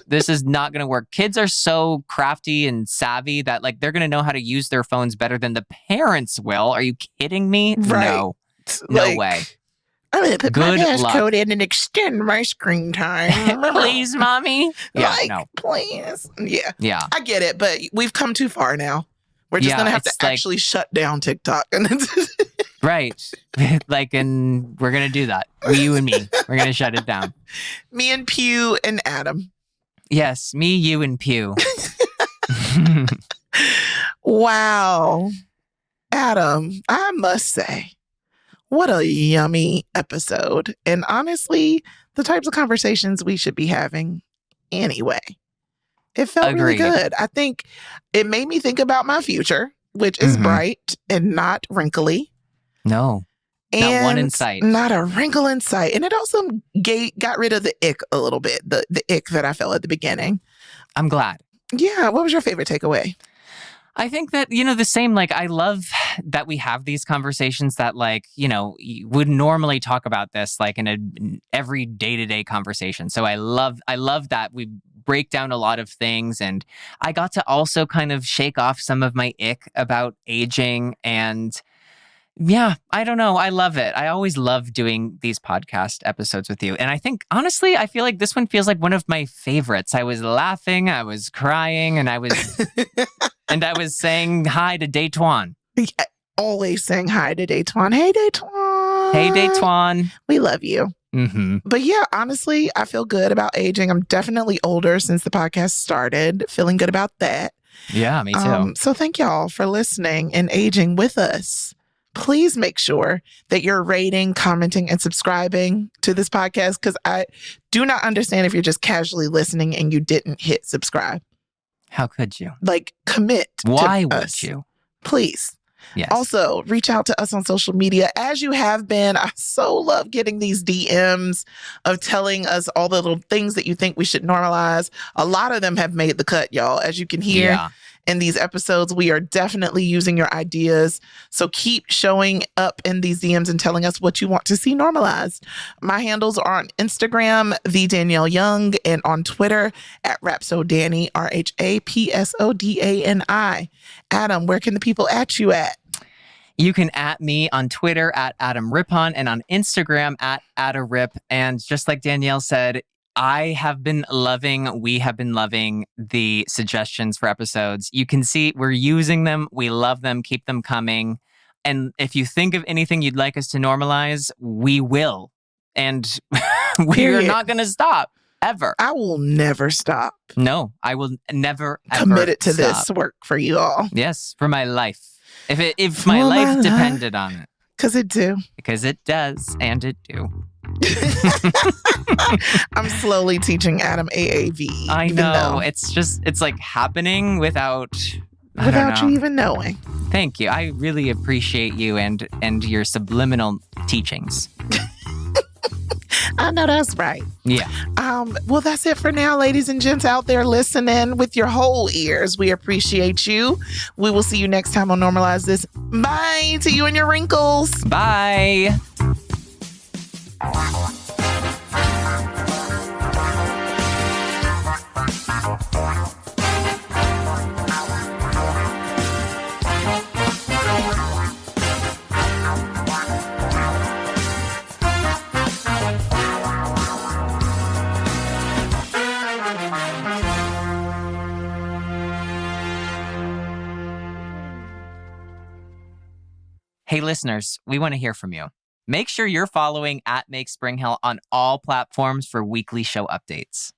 This is not going to work. Kids are so crafty and savvy that like they're going to know how to use their phones better than the parents will. Are you kidding me? Right. No Like, way. I'm going to put Good my luck. passcode in and extend my screen time. Please, Mommy. Yeah, like, no. please. Yeah. Yeah. I get it, but we've come too far now. We're just going to have to it's like- actually shut down TikTok. Right. Like, and we're going to do that. You and me. We're going to shut it down. Me and Pew and Adam. Yes. Me, you, and Pew. Wow. Adam, I must say, what a yummy episode. And honestly, the types of conversations we should be having anyway. It felt really Agreed. good. I think it made me think about my future, which is Mhm. bright and not wrinkly. No. Not one in sight. Not a wrinkle in sight. And it also got rid of the ick a little bit, the ick that I felt at the beginning. I'm glad. Yeah. What was your favorite takeaway? I think that, the same, like, I love that we have these conversations that, like, you would normally talk about this, like, in every day-to-day conversation. So I love that we break down a lot of things. And I got to also kind of shake off some of my ick about aging. And yeah, I don't know. I love it. I always love doing these podcast episodes with you. And I think, honestly, I feel like this one feels like one of my favorites. I was laughing, I was crying, and I was saying hi to Daytwan. Always saying hi to Daytwan. Hey, Daytwan. Hey, Daytwan. We love you. Mm-hmm. But yeah, honestly, I feel good about aging. I'm definitely older since the podcast started. Feeling good about that. Yeah, me too. So thank y'all for listening and aging with us. Please make sure that you're rating, commenting, and subscribing to this podcast, because I do not understand if you're just casually listening and you didn't hit subscribe. How could you? Like, commit Why to would us. you? Please. Yes. Also, reach out to us on social media as you have been. I so love getting these DMs of telling us all the little things that you think we should normalize. A lot of them have made the cut, y'all. As you can hear in these episodes, we are definitely using your ideas. So keep showing up in these DMs and telling us what you want to see normalized. My handles are on Instagram, the Danielle Young, and on Twitter at Rapsodani, RHAPSODANI. Adam, where can the people at you at? You can at me on Twitter at Adam Rippon and on Instagram at AdaRip. And just like Danielle said, we have been loving the suggestions for episodes. You can see we're using them. We love them. Keep them coming. And if you think of anything you'd like us to normalize, we will. And we're not going to stop ever. I will never stop. No, I will never ever committed to stop. this work for you all. Yes, for my life. If my life depended on it. Because it do. Because it does, and it do. I'm slowly teaching Adam AAV. I know. It's like happening without you even knowing. Thank you. I really appreciate you and your subliminal teachings. I know that's right. Yeah. Well, that's it for now, ladies and gents out there listening with your whole ears. We appreciate you. We will see you next time on Normalize This. Bye to you and your wrinkles. Bye. Hey, listeners, we want to hear from you. Make sure you're following @MakeSpringHill on all platforms for weekly show updates.